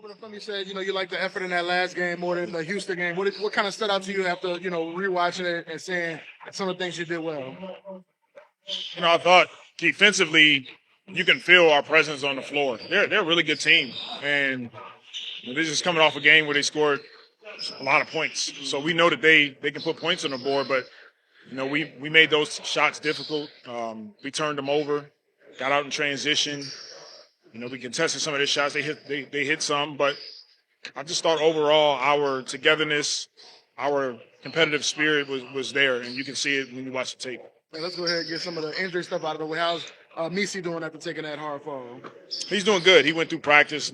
Over the film, you said you like the effort in that last game more than the Houston game. What kind of stood out to you after rewatching it and seeing some of the things you did well? I thought defensively, you can feel our presence on the floor. They're a really good team, and they're just coming off a game where they scored a lot of points. So we know that they can put points on the board, but we made those shots difficult. We turned them over, got out in transition. We contested some of their shots. They hit some, but I just thought overall our togetherness, our competitive spirit was there, and you can see it when you watch the tape. Hey, let's go ahead and get some of the injury stuff out of the way. How's Missi doing after taking that hard fall? He's doing good. He went through practice,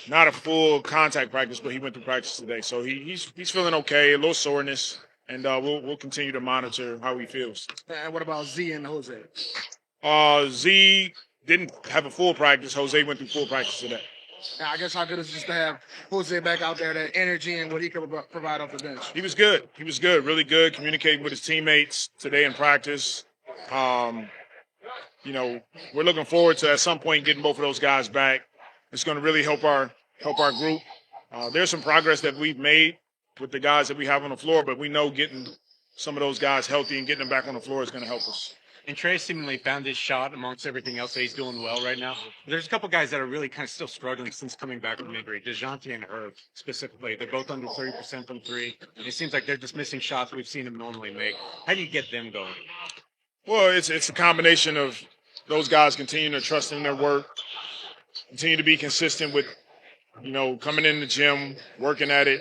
not a full contact practice, but he went through practice today. So he's feeling okay, a little soreness, and we'll continue to monitor how he feels. And what about Z and Jose? Z didn't have a full practice. Jose went through full practice today. I guess how good is it just to have Jose back out there, that energy and what he can provide off the bench? He was good. He was good, really good, communicating with his teammates today in practice. We're looking forward to at some point getting both of those guys back. It's going to really help our group. There's some progress that we've made with the guys that we have on the floor, but we know getting some of those guys healthy and getting them back on the floor is going to help us. And Trey seemingly found his shot amongst everything else that he's doing well right now. There's a couple guys that are really kind of still struggling since coming back from injury. DeJounte and Herb specifically. They're both under 30% from three. And it seems like they're just missing shots we've seen them normally make. How do you get them going? Well, it's a combination of those guys continuing to trust in their work, continue to be consistent with, coming in the gym, working at it,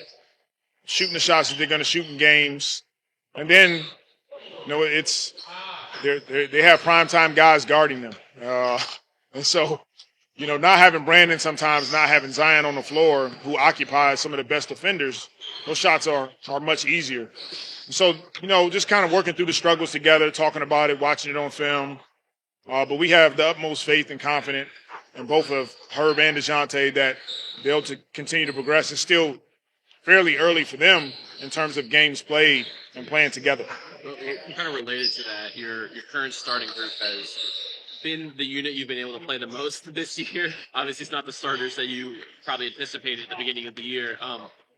shooting the shots that they're going to shoot in games. And then, they have primetime guys guarding them. And so, not having Brandon sometimes, not having Zion on the floor who occupies some of the best defenders, those shots are much easier. And so, just kind of working through the struggles together, talking about it, watching it on film. But we have the utmost faith and confidence in both of Herb and DeJounte that they'll to continue to progress. It's still fairly early for them in terms of games played and playing together. Well, kind of related to that, your current starting group has been the unit you've been able to play the most this year. Obviously, it's not the starters that you probably anticipated at the beginning of the year.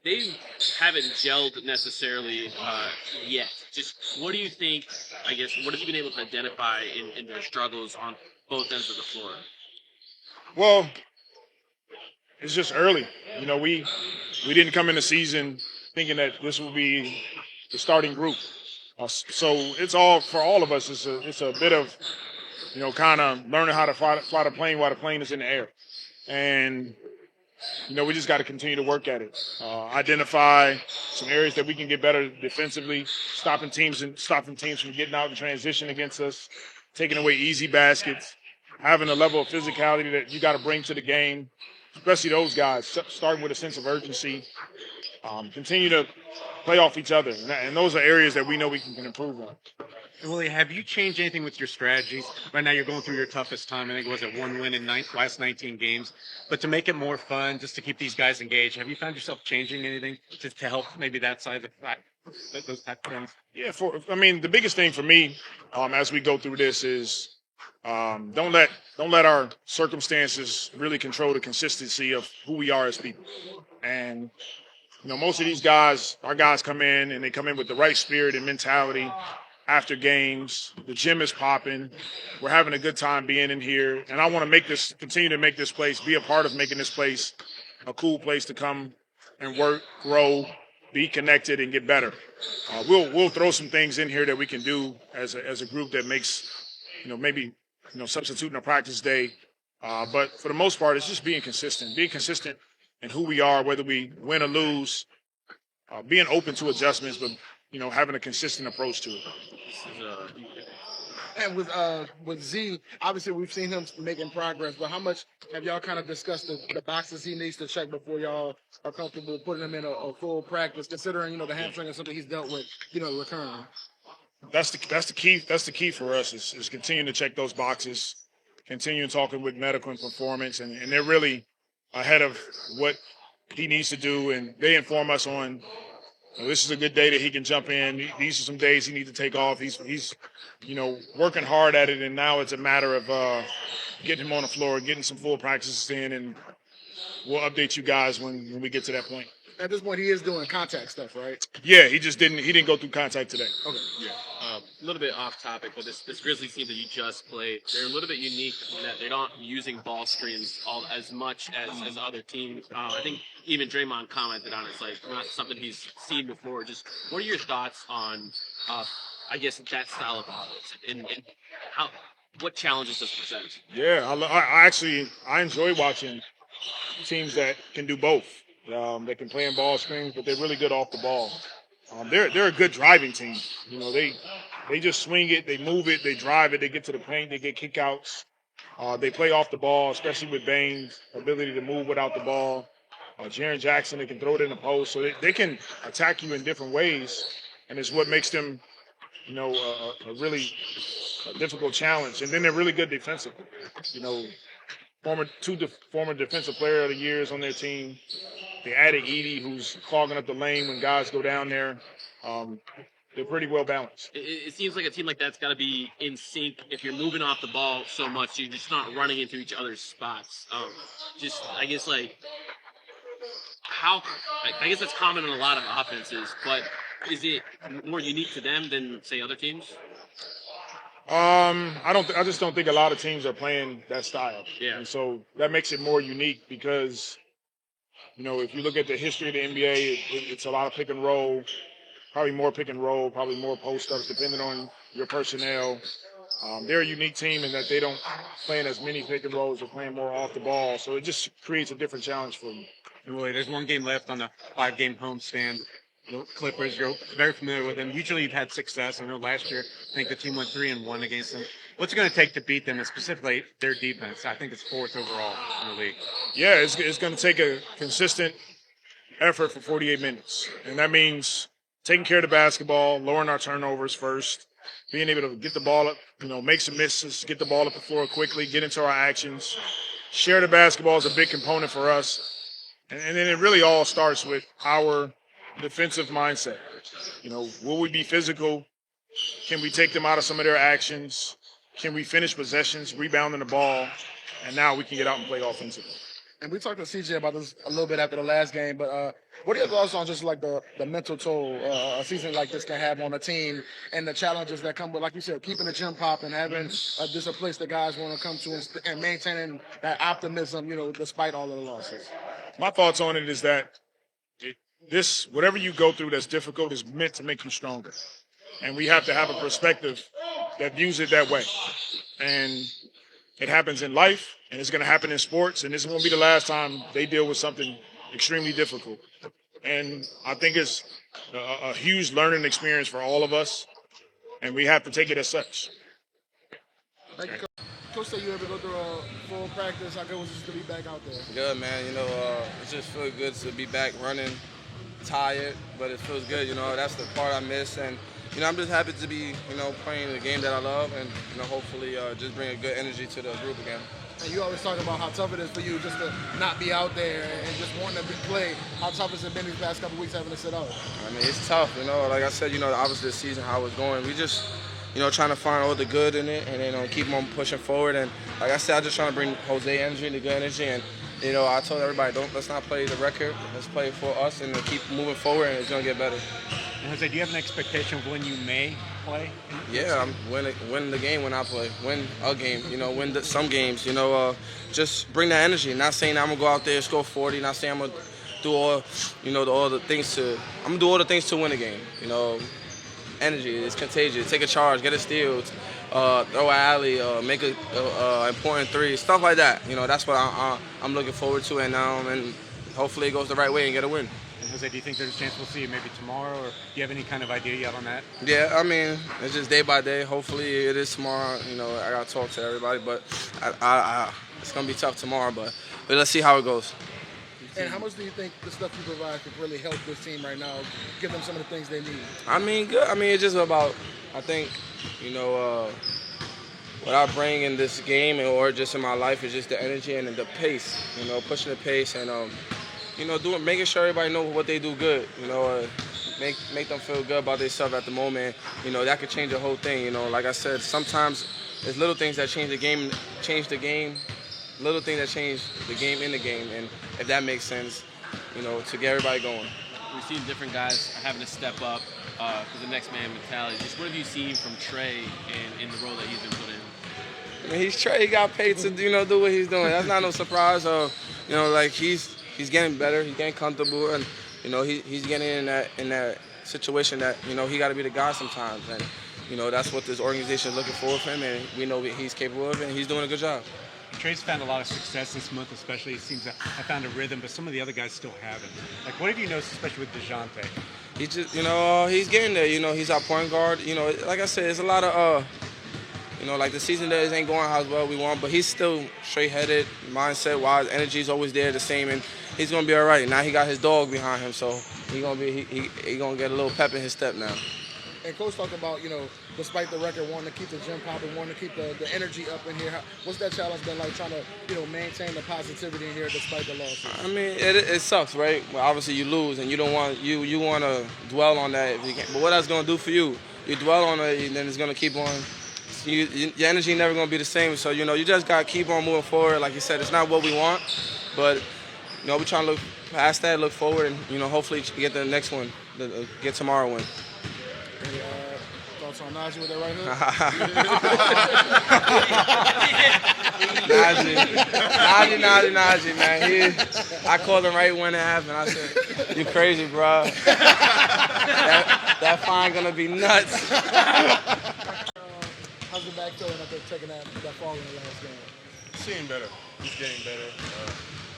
They haven't gelled necessarily yet. Just what do you think, what have you been able to identify in their struggles on both ends of the floor? Well, it's just early. We didn't come in the season thinking that this would be the starting group. So it's all for all of us. It's a bit of, kind of learning how to fly the plane while the plane is in the air, and we just got to continue to work at it. Identify some areas that we can get better defensively, stopping teams from getting out in transition against us, taking away easy baskets, having a level of physicality that you got to bring to the game, especially those guys, starting with a sense of urgency. Continue to play off each other, and those are areas that we know we can improve on. Willie, have you changed anything with your strategies? Right now you're going through your toughest time. I think it was one win in last 19 games. But to make it more fun, just to keep these guys engaged, have you found yourself changing anything just to help maybe that side of those type of things? Yeah, the biggest thing for me as we go through this is don't let our circumstances really control the consistency of who we are as people. And most of these guys, our guys come in and they come in with the right spirit and mentality. After games, the gym is popping. We're having a good time being in here, and I want to continue to make this place, be a part of making this place a cool place to come and work, grow, be connected, and get better. We'll throw some things in here that we can do as a group that makes, maybe substituting a practice day. But for the most part, it's just being consistent in who we are, whether we win or lose, being open to adjustments, but having a consistent approach to it. And with Z, obviously we've seen him making progress, but how much have y'all kind of discussed the boxes he needs to check before y'all are comfortable putting him in a full practice, considering the hamstring is something he's dealt with, recurring? That's the key. That's the key for us is continuing to check those boxes, continuing talking with medical and performance, and they're really ahead of what he needs to do, and they inform us on. This is a good day that he can jump in. These are some days he needs to take off. He's working hard at it, and now it's a matter of getting him on the floor, getting some full practices in, and we'll update you guys when we get to that point. At this point, he is doing contact stuff, right? Yeah, he didn't go through contact today. Okay. Yeah. A little bit off topic, but this Grizzlies team that you just played, they're a little bit unique in that they're not using ball screens as much as other teams. I think even Draymond commented on it. It's like not something he's seen before. Just what are your thoughts on, I guess, that style of offense and what challenges does it present? Yeah, I enjoy watching teams that can do both. They can play in ball screens, but they're really good off the ball. They're a good driving team. You know, they just swing it, they move it, they drive it, they get to the paint, they get kickouts. They play off the ball, especially with Bane's ability to move without the ball. Jaren Jackson, they can throw it in the post, so they can attack you in different ways, and it's what makes them, you know, a really difficult challenge. And then they're really good defensively. You know, former defensive player of the years on their team. They added Edie, who's clogging up the lane when guys go down there. They're pretty well balanced. It seems like a team like that's got to be in sync. If you're moving off the ball so much, you're just not running into each other's spots. I guess like I guess that's common in a lot of offenses, but is it more unique to them than say other teams? I just don't think a lot of teams are playing that style. Yeah. And so that makes it more unique because, you know, if you look at the history of the NBA, it's a lot of pick and roll, probably more pick and roll, probably more post-ups, depending on your personnel. They're a unique team in that they don't play in as many pick and rolls. They're playing more off the ball. So it just creates a different challenge for them. And Willie, there's one game left on the 5-game homestand. The Clippers, you're very familiar with them. Usually you've had success. I know last year, I think the team went 3-1 against them. What's it going to take to beat them, and specifically their defense? I think it's 4th overall in the league. Yeah, it's going to take a consistent effort for 48 minutes. And that means taking care of the basketball, lowering our turnovers first, being able to get the ball up, you know, make some misses, get the ball up the floor quickly, get into our actions. Share the basketball is a big component for us. And then it really all starts with our defensive mindset. You know, will we be physical? Can we take them out of some of their actions? Can we finish possessions, rebounding the ball? And now we can get out and play offensively. And we talked to CJ about this a little bit after the last game, but what are your thoughts on just like the mental toll a season like this can have on a team and the challenges that come with, like you said, keeping the gym popping, having just a place that guys want to come to and maintaining that optimism, you know, despite all of the losses? My thoughts on it is that whatever you go through that's difficult is meant to make you stronger. And we have to have a perspective that views it that way. And it happens in life, and it's going to happen in sports, and this won't be the last time they deal with something extremely difficult. And I think it's a huge learning experience for all of us, and we have to take it as such. Thank you, Coach. Coach said you ever go through a full practice. How good was it to be back out there? Good, man. You know, it just feels good to be back running, tired, but it feels good. You know, that's the part I miss. And, you know, I'm just happy to be, you know, playing the game that I love and, you know, hopefully just bring a good energy to the group again. And you always talk about how tough it is for you just to not be out there and just wanting to play. How tough has it been these past couple weeks having to sit out? I mean, it's tough, you know. Like I said, you know, obviously the season, how it's going. We just, you know, trying to find all the good in it and then keep on pushing forward. And like I said, I'm just trying to bring Jose energy, the good energy. And, you know, I told everybody, let's not play the record. Let's play for us and keep moving forward, and it's going to get better. And Jose, do you have an expectation of when you may play? Yeah, I'm win the game when I play, win a game, you know, some games, you know, just bring that energy. Not saying I'm gonna go out there and score 40, not saying I'm gonna do all, you know, all the things to win a game. You know, energy is contagious. Take a charge, get a steal, throw an alley, make a important three, stuff like that. You know, that's what I'm looking forward to, and hopefully it goes the right way and get a win. And Jose, do you think there's a chance we'll see you maybe tomorrow, or do you have any kind of idea yet on that? Yeah, I mean, it's just day by day. Hopefully it is tomorrow. You know, I got to talk to everybody, but it's going to be tough tomorrow, but let's see how it goes. And how much do you think the stuff you provide could really help this team right now, give them some of the things they need? I mean, good. I mean, it's just about, I think, you know, what I bring in this game or just in my life is just the energy and the pace, you know, pushing the pace and, you know, making sure everybody know what they do good, you know, make them feel good about themselves at the moment. You know, that could change the whole thing. You know, like I said, sometimes there's little things that change the game little thing that changed the game in the game, and if that makes sense, to get everybody going. We've seen different guys having to step up for the next man mentality. Just what have you seen from Trey in the role that he's been put in? I mean, he's Trey. He got paid to do what he's doing. That's not no surprise. Like he's getting better. He's getting comfortable, and he's getting in that situation that he got to be the guy sometimes, and that's what this organization is looking for him, and we know what he's capable of, and he's doing a good job. Trey's found a lot of success this month, especially. It seems that I found a rhythm, but some of the other guys still haven't. Like, what have you noticed, especially with DeJounte? He just, he's getting there. He's our point guard. Like I said, it's a lot of, like the season days ain't going as well we want, but he's still straight-headed, mindset-wise. Energy's always there, the same, and he's gonna be all right. Now he got his dog behind him, so he gonna get a little pep in his step now. And Coach talked about, despite the record, wanting to keep the gym popping, wanting to keep the energy up in here. What's that challenge been like, trying to, maintain the positivity in here despite the losses? I mean, it sucks, right? Well, obviously you lose, and you don't want you want to dwell on that if you can. But what that's gonna do for you? You dwell on it, and then it's gonna keep on. Your energy never gonna be the same. So you just gotta keep on moving forward. Like you said, it's not what we want, but we're trying to look past that, look forward, and hopefully get the next one, get tomorrow win. Any thoughts on Najee with that right hook? Najee, man. I called him right when it happened. I said, "You crazy, bro? that fine gonna be nuts." How's the back feeling after taking that fall in the last game? It's getting better. He's getting better.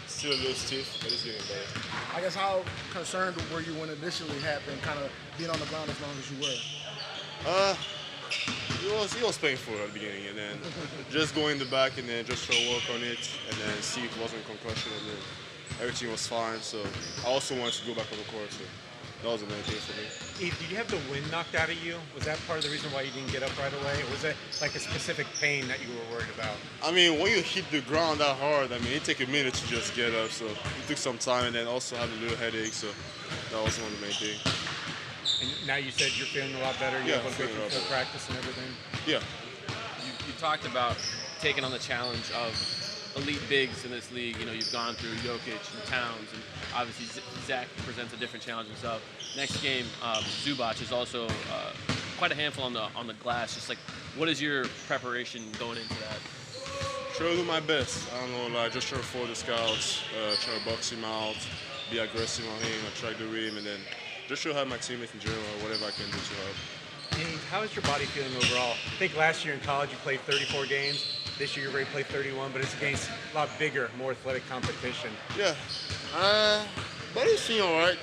Still a little stiff, but it's getting better. I guess how concerned were you when it initially happened, kind of being on the ground as long as you were? It was painful at the beginning, and then just go in the back and then just try to work on it, and then see if it wasn't concussion, and then everything was fine. So I also wanted to go back on the court, so that was the main thing for me. Did you have the wind knocked out of you? Was that part of the reason why you didn't get up right away? Or was it like a specific pain that you were worried about? I mean, when you hit the ground that hard, it takes a minute to just get up. So it took some time, and then also had a little headache. So that was one of the main things. And now you said you're feeling a lot better. You're able to go through full practice and everything. Yeah. You talked about taking on the challenge of elite bigs in this league. You've gone through Jokic and Towns, and obviously Zach presents a different challenge himself. Next game, Zubac is also quite a handful on the glass. Just like, what is your preparation going into that? Try to do my best. I don't know, just try to follow the scouts, try to box him out, be aggressive on him, attract the rim, and then just try to help my teammates in general, whatever I can do to help. And how is your body feeling overall? I think last year in college you played 34 games. This year you've already played 31, but it's against a lot bigger, more athletic competition. Yeah. But he's feeling all right.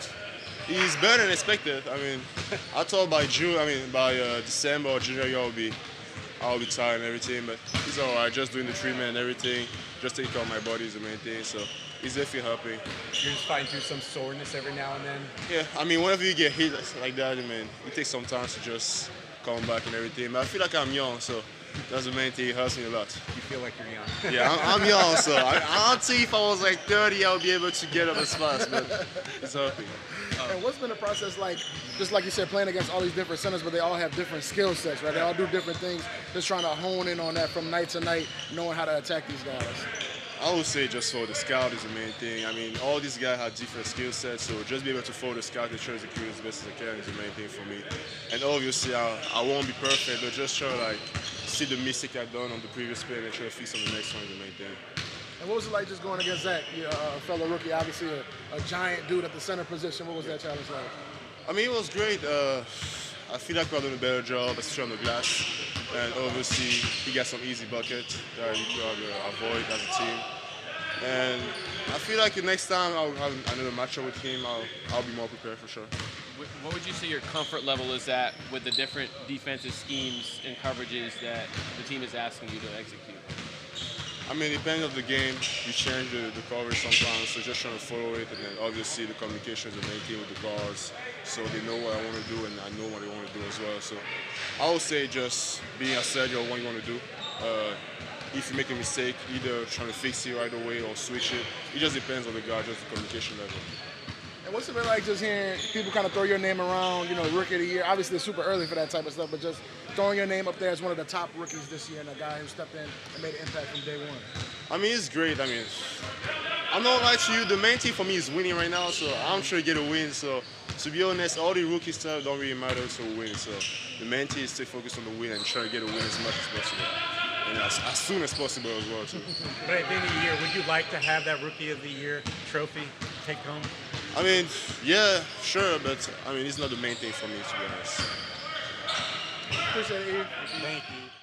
He's better than expected. I thought by December or January I'll be tired and everything, but he's all right. Just doing the treatment and everything, just taking care of my body is the main thing. So he's definitely helping. You're just fighting through some soreness every now and then. Yeah, whenever you get hit like that, it takes some time to just come back and everything. But I feel like I'm young, so that's the main thing. It hurts me a lot. You feel like you're young. Yeah, I'm young, so I'll see if I was like 30, I would be able to get up as fast, but it's hurting. And what's been the process like, just like you said, playing against all these different centers, but they all have different skill sets, right? They all do different things, just trying to hone in on that from night to night, knowing how to attack these guys. I would say just for the scout is the main thing. All these guys have different skill sets, so just be able to follow the scout and try to execute as best as I can is the main thing for me. And obviously, I won't be perfect, but just try to see the mistake I've done on the previous play and try to fix on the next one is the main thing. And what was it like just going against Zach, a fellow rookie, obviously a giant dude at the center position? What was that challenge like? It was great. I feel like we're doing a better job, especially on the glass. And obviously, he got some easy buckets that you could avoid as a team. And I feel like the next time I'll have another matchup with him, I'll be more prepared for sure. What would you say your comfort level is at with the different defensive schemes and coverages that the team is asking you to execute? Depending on the game, you change the coverage sometimes, so just trying to follow it, and then obviously the communication is the main thing with the guards, so they know what I want to do, and I know what they want to do as well. So I would say just being assertive of what you want to do. If you make a mistake, either trying to fix it right away or switch it. It just depends on the guard, just the communication level. And what's it been like just hearing people kind of throw your name around, Rookie of the Year? Obviously, it's super early for that type of stuff, but just throwing your name up there as one of the top rookies this year and a guy who stepped in and made an impact from day one. I mean, it's great. I mean, I'm not gonna lie to you. The main thing for me is winning right now, so I'm trying to get a win. So to be honest, all the rookie stuff don't really matter to win. So the main thing is stay focused on the win and try to get a win as much as possible, and as soon as possible as well. Too. But at the end of the year, would you like to have that Rookie of the Year trophy take home? I mean, yeah, sure, but I mean, it's not the main thing for me, to be honest. Appreciate it, Eve. Thank you.